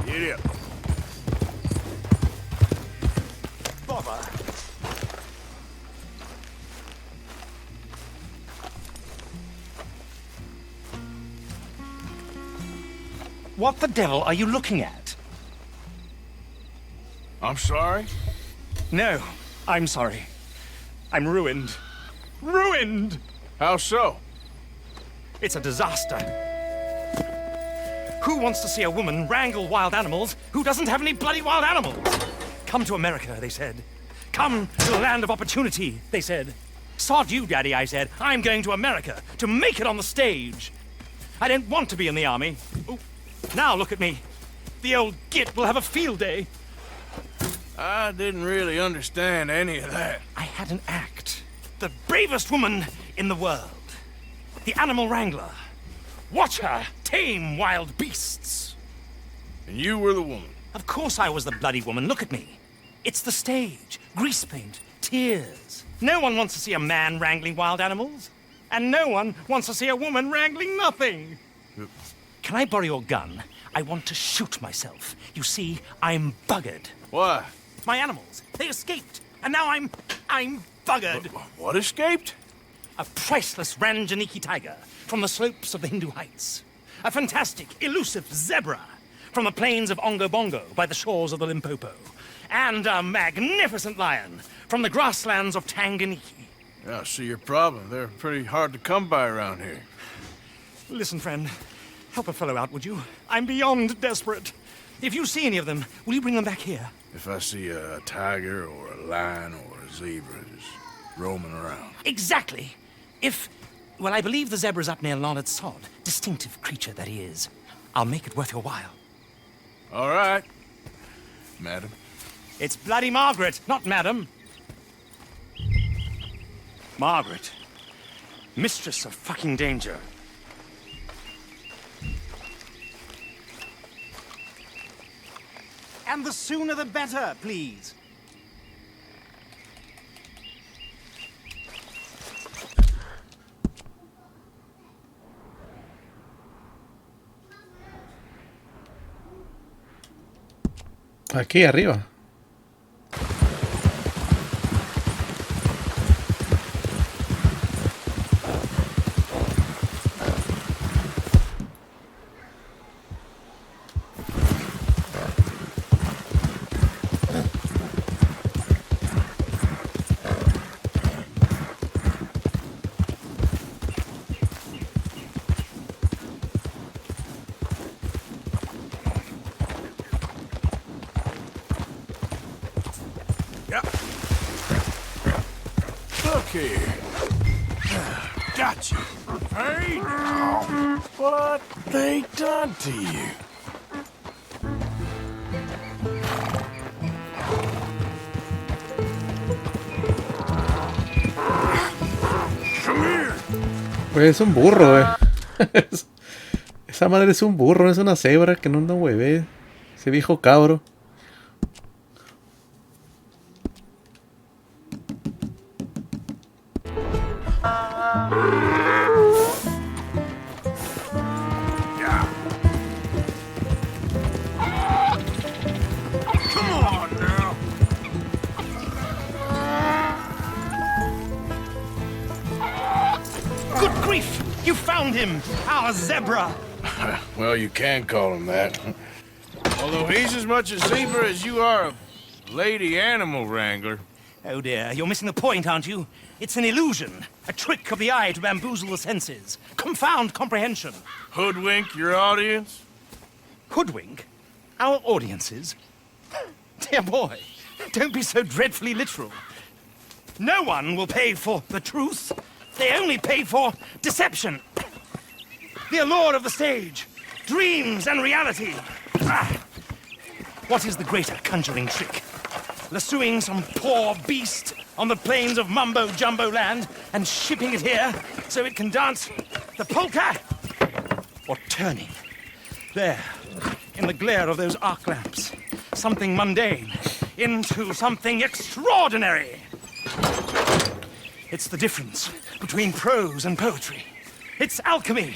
Get up. Bother. What the devil are you looking at? I'm sorry? No, I'm sorry. I'm ruined. Ruined! How so? It's a disaster. Who wants to see a woman wrangle wild animals who doesn't have any bloody wild animals? Come to America, they said. Come to the land of opportunity, they said. Sod you, Daddy, I said. I'm going to America to make it on the stage. I don't want to be in the army. Ooh. Now look at me. The old git will have a field day. I didn't really understand any of that. I had an act. The bravest woman in the world. The animal wrangler. Watch her tame wild beasts. And you were the woman. Of course I was the bloody woman. Look at me. It's the stage. Grease paint. Tears. No one wants to see a man wrangling wild animals. And no one wants to see a woman wrangling nothing. Can I borrow your gun? I want to shoot myself. You see, I'm buggered. Why? My animals, they escaped. And now I'm buggered. What escaped? A priceless Ranjaniki tiger from the slopes of the Hindu Heights. A fantastic, elusive zebra from the plains of Ongo Bongo by the shores of the Limpopo. And a magnificent lion from the grasslands of Tanganyika. Yeah, I see your problem. They're pretty hard to come by around here. Listen, friend, help a fellow out, would you? I'm beyond desperate. If you see any of them, will you bring them back here? If I see a tiger or a lion or a zebra just roaming around. Exactly. Well, I believe the zebra's up near Larned Sod. Distinctive creature that he is. I'll make it worth your while. All right, madam. It's bloody Margaret, not madam. Margaret. Mistress of fucking danger. And the sooner the better, please. Aquí arriba. Look here. Got you. Hey, now. What they done to you? Come here. Pues es un burro, Esa madre es un burro, es una cebra que no anda hueve. Ese viejo cabro. You found him, our zebra. Well, you can call him that. Although he's as much a zebra as you are a lady animal wrangler. Oh dear, you're missing the point, aren't you? It's an illusion, a trick of the eye to bamboozle the senses, confound comprehension. Hoodwink your audience? Hoodwink? Our audiences? Dear boy, don't be so dreadfully literal. No one will pay for the truth. They only pay for deception. The allure of the stage, dreams and reality. What is the greater conjuring trick? Lassoing some poor beast on the plains of mumbo-jumbo land and shipping it here so it can dance the polka? Or turning, there, in the glare of those arc lamps, something mundane into something extraordinary? It's the difference between prose and poetry. It's alchemy.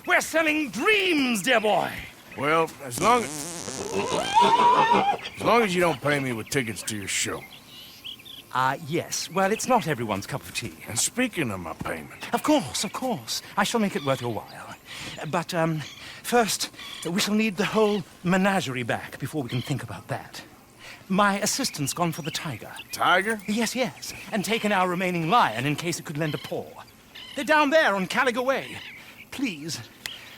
We're selling dreams, dear boy. Well, as long as you don't pay me with tickets to your show. Yes. Well, it's not everyone's cup of tea. And speaking of my payment, Of course, of course. I shall make it worth your while. But, first, we shall need the whole menagerie back before we can think about that. My assistant's gone for the tiger. Tiger? Yes, yes. And taken our remaining lion in case it could lend a paw. They're down there on Caliga Way. Please,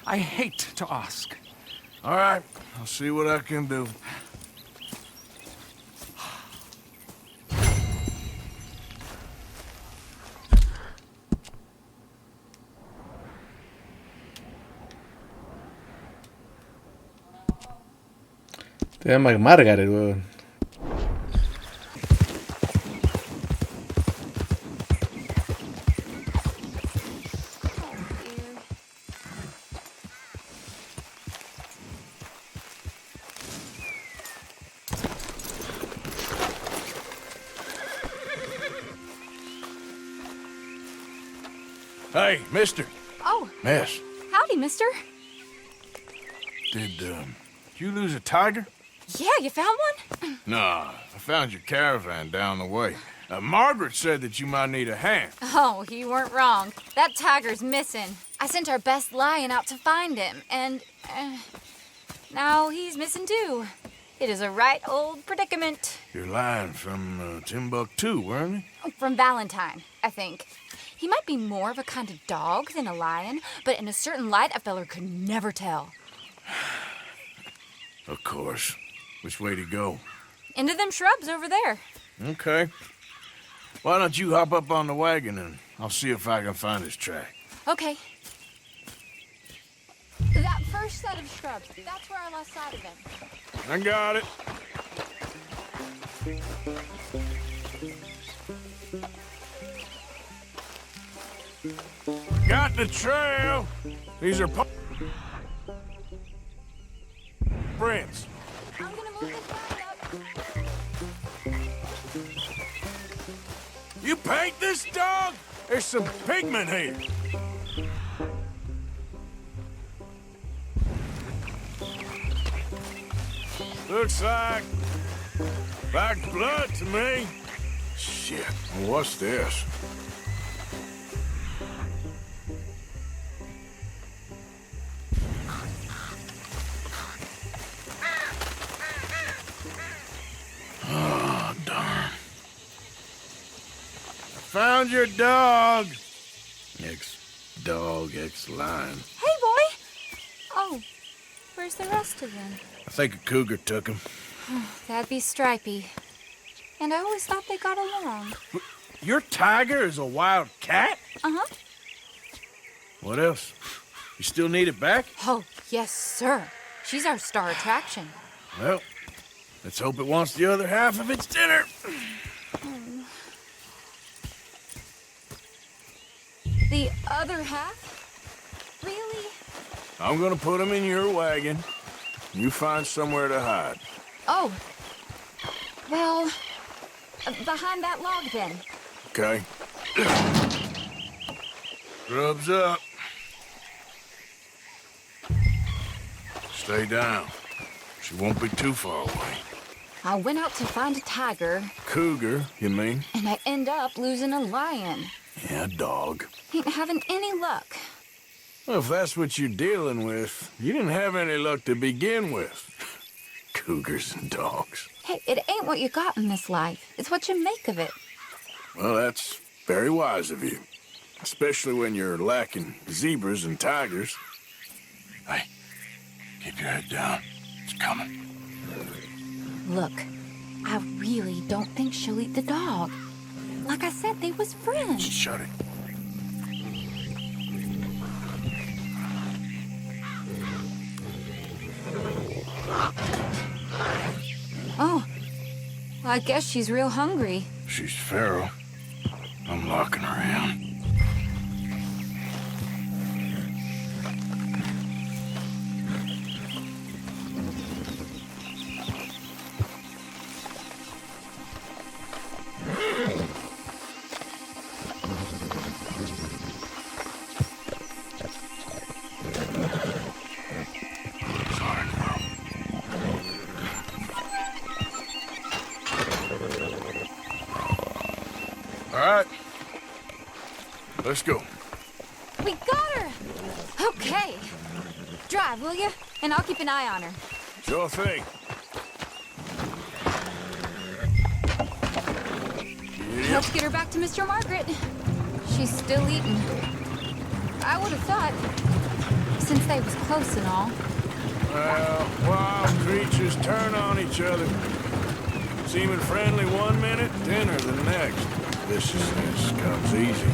I hate to ask. All right, I'll see what I can do. Te llama Margaret, weón. Hey, mister. Oh, Miss, howdy, mister. did you lose a tiger? Yeah, you found one? Nah, I found your caravan down the way. Margaret said that you might need a hand. Oh, you weren't wrong. That tiger's missing. I sent our best lion out to find him, and now he's missing too. It is a right old predicament. You're lying from Timbuktu, weren't you? From Valentine, I think. He might be more of a kind of dog than a lion, but in a certain light, a feller could never tell. Of course. Which way to go? Into them shrubs over there. Okay. Why don't you hop up on the wagon and I'll see if I can find his track. Okay. That first set of shrubs, that's where I lost sight of him. I got it. Got the trail. These are prints. I'm gonna move this round up. You paint this dog? There's some pigment here. Looks like blood to me. Shit, what's this? Oh, darn. Found your dog. Ex-dog, ex-lion. Hey, boy! Oh, where's the rest of them? I think a cougar took him. That'd be Stripey. And I always thought they got along. Your tiger is a wild cat? Uh-huh. What else? You still need it back? Oh, yes, sir. She's our star attraction. Well, let's hope it wants the other half of its dinner. The other half? Really? I'm gonna put him in your wagon. You find somewhere to hide. Oh. Well, behind that log, then. Okay. Rubs up. Stay down. She won't be too far away. I went out to find a tiger, Cougar, you mean? and I end up losing a lion. Yeah, dog. Ain't having any luck. Well, if that's what you're dealing with, you didn't have any luck to begin with. Cougars and dogs. Hey, it ain't what you got in this life. It's what you make of it. Well, that's very wise of you. Especially when you're lacking zebras and tigers. Hey, keep your head down. It's coming. Look, I really don't think she'll eat the dog. Like I said, they was friends. Shut it. Oh, well, I guess she's real hungry. She's feral. I'm locking her in. Sorry. right. Let's go. We got her! Okay. Drive, will you? And I'll keep an eye on her. Sure thing. Let's get her back to Mr. Margaret. She's still eating. I would have thought, since they was close and all. Well, wild creatures turn on each other. Seeming friendly one minute, dinner the next. Viciousness comes easy.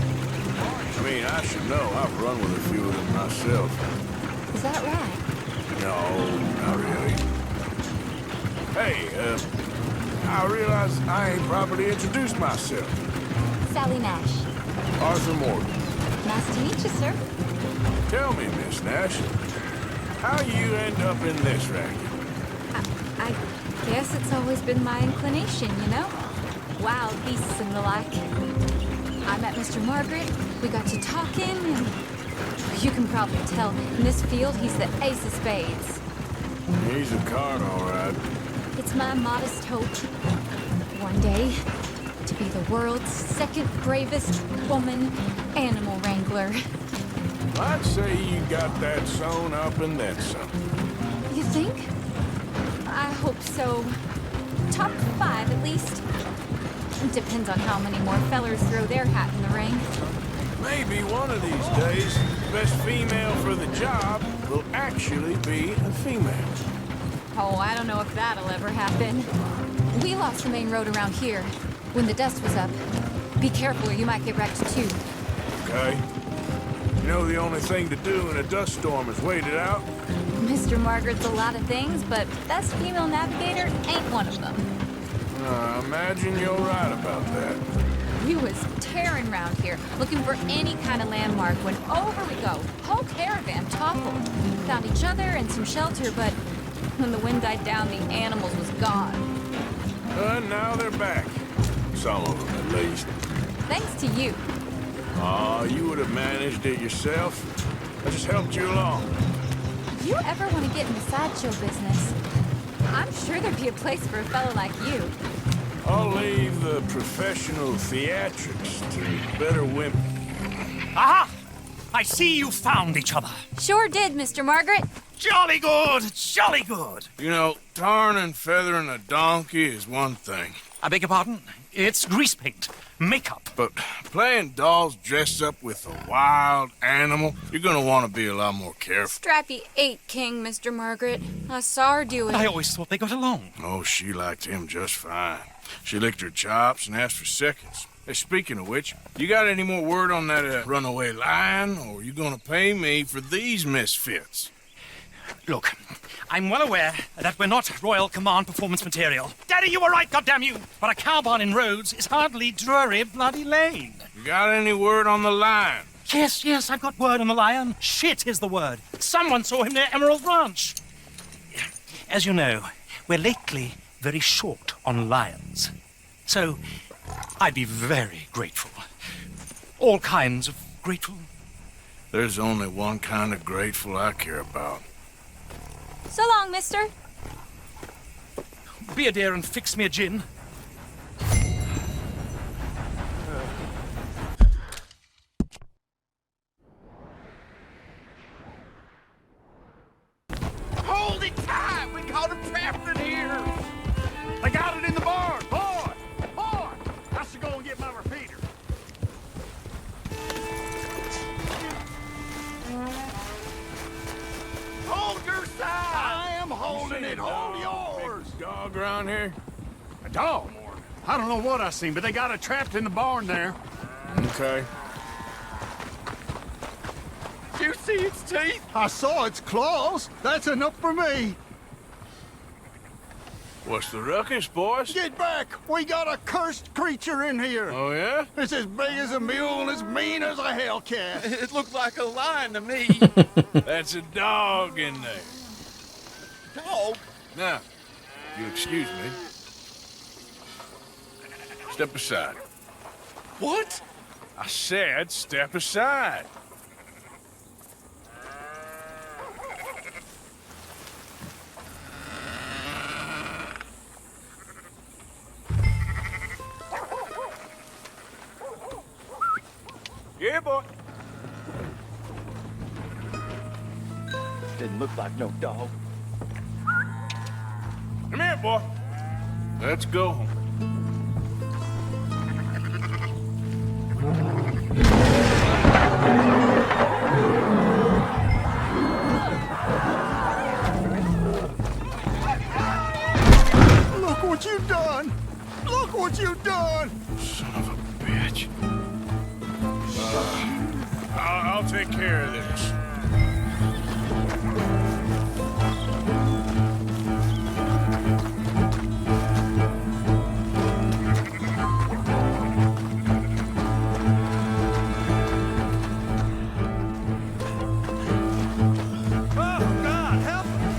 I mean, I should know. I've run with a few of them myself. Is that right? No, not really. Hey, I realize I ain't properly introduced myself. Sally Nash. Arthur Morgan. Nice to meet you, sir. Tell me, Miss Nash, how you end up in this racket? I guess it's always been my inclination, you know? Wild beasts and the like. I met Mr. Margaret, we got to talking, and you can probably tell, in this field, he's the ace of spades. He's a card, all right. It's my modest hope, one day, to be the world's second bravest woman animal wrangler. I'd say you got that sewn up and then some. You think? I hope so. Top 5, at least. Depends on how many more fellers throw their hat in the ring. Maybe one of these days, the best female for the job will actually be a female. Oh, I don't know if that'll ever happen. We lost the main road around here when the dust was up. Be careful or you might get wrecked too. Okay. You know the only thing to do in a dust storm is wait it out? Mr. Margaret's a lot of things, but best female navigator ain't one of them. I imagine you're right about that. We was tearing around here, looking for any kind of landmark when over we go. Whole caravan toppled. Found each other and some shelter, but when the wind died down, the animals was gone. And now they're back. Some of them, at least. Thanks to you. Aw, you would have managed it yourself. I just helped you along. If you ever want to get in the sideshow business, I'm sure there'd be a place for a fellow like you. I'll leave the professional theatrics to better women. Aha! I see you found each other. Sure did, Mr. Margaret. Jolly good, jolly good. You know, tarring and feathering a donkey is one thing. I beg your pardon? It's grease paint, makeup. But playing dolls dressed up with a wild animal, you're gonna want to be a lot more careful. Strappy ate King, Mr. Margaret. I saw her do it. I always thought they got along. Oh, she liked him just fine. She licked her chops and asked for seconds. Hey, speaking of which, you got any more word on that runaway lion, or are you gonna pay me for these misfits? Look, I'm well aware that we're not Royal Command performance material. Daddy, you were right, goddamn you! But a cow barn in Rhodes is hardly Drury Bloody Lane. You got any word on the lion? Yes, I've got word on the lion. Shit is the word. Someone saw him near Emerald Ranch. As you know, we're lately very short on lions. So, I'd be very grateful. All kinds of grateful. There's only one kind of grateful I care about. So long, mister. Be a dear and fix me a gin. Hold it tight! We caught him trapped in here! They got it in the barn! Boy! I should go and get my repeater. Hold your side! I am holding it! Hold yours! Big dog around here? A dog? I don't know what I seen, but they got it trapped in the barn there. Okay. Did you see its teeth? I saw its claws. That's enough for me. What's the ruckus, boys? Get back! We got a cursed creature in here. Oh, yeah? It's as big as a mule and as mean as a hellcat. It looked like a lion to me. That's a dog in there. Dog? Now, you excuse me. Step aside. What? I said step aside. boy. Didn't look like no dog. Come here, boy. Let's go. Look what you done! Look what you done! Son of a bitch. I'll take care of this. Oh, God, help us!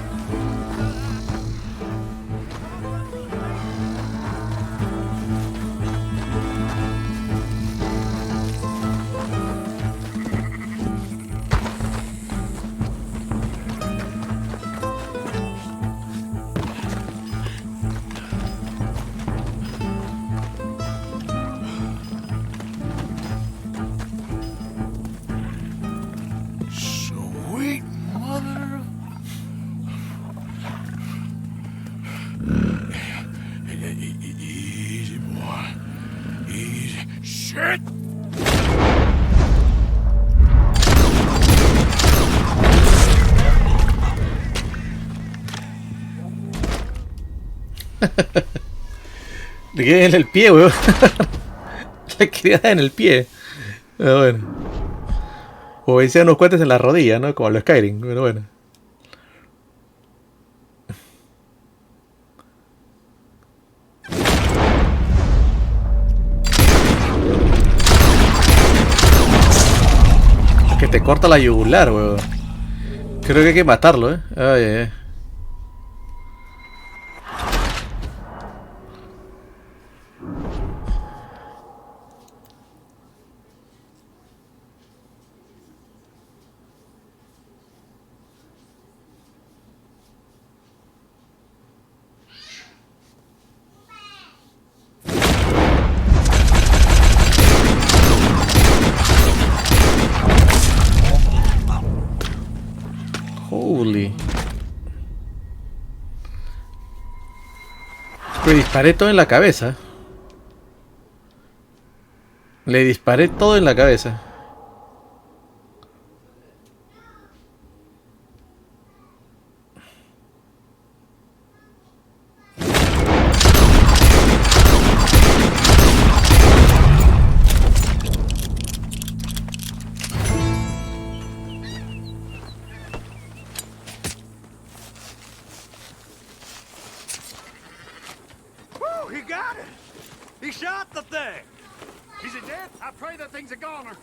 Sweet mother. Easy, boy. Easy. Shit! Le quedé en el pie, weón. Le quedé en el pie. Pero bueno. O hice unos cuentes en la rodilla, ¿no? Como los Skyrim, pero bueno. Es que te corta la yugular, weón. Creo que hay que matarlo, ¿eh? Ay, ay, ay. Holy. Le disparé todo en la cabeza. Le disparé todo en la cabeza. Woo, he got it! He shot the thing! Is it dead? I pray that thing's a goner.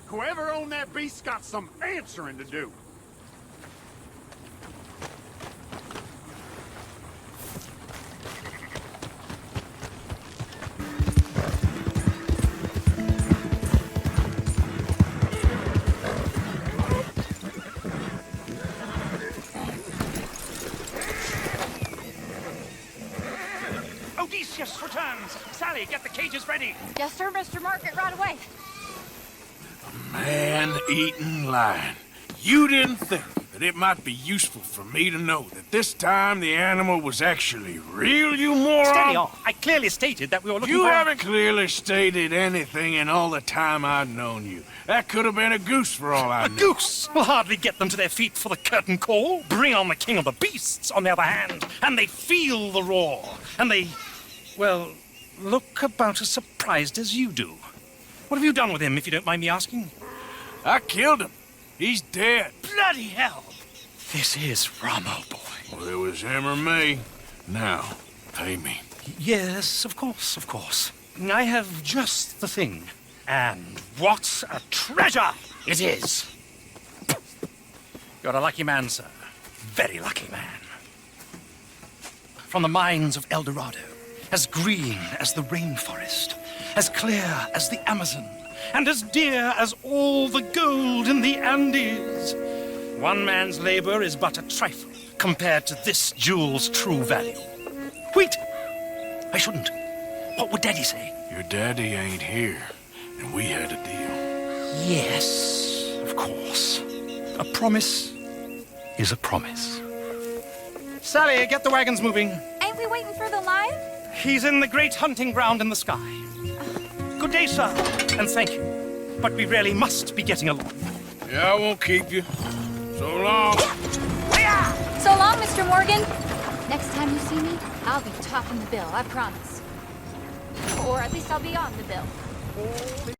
Whoever owned that beast's got some answering to do. Odysseus returns. Sally, get the cages ready. Yes, sir, Mr. Margaret, right away. Man-eating lion. You didn't think that it might be useful for me to know that this time the animal was actually real, you moron? Steady on. I clearly stated that we were looking You for... haven't clearly stated anything in all the time I've known you. That could have been a goose for all I A know. goose will hardly get them to their feet for the curtain call. Bring on the king of the beasts, on the other hand, and they feel the roar. And they, well, look about as surprised as you do. What have you done with him, if you don't mind me asking? I killed him. He's dead. Bloody hell! This is Ramo, boy. Well, it was him or me. Now, pay me. Yes, of course, of course. I have just the thing. And what a treasure it is! You're a lucky man, sir. Very lucky man. From the mines of El Dorado, as green as the rainforest, as clear as the Amazon, and as dear as all the gold in the Andes. One man's labor is but a trifle compared to this jewel's true value. Wait! I shouldn't. What would Daddy say? Your daddy ain't here, and we had a deal. Yes, of course. A promise is a promise. Sally, get the wagons moving. Ain't we waiting for the lion? He's in the great hunting ground in the sky. Good day, sir, and thank you. But we really must be getting along. Yeah, I won't keep you. So long. So long, Mr. Morgan. Next time you see me, I'll be topping the bill, I promise. Or at least I'll be on the bill.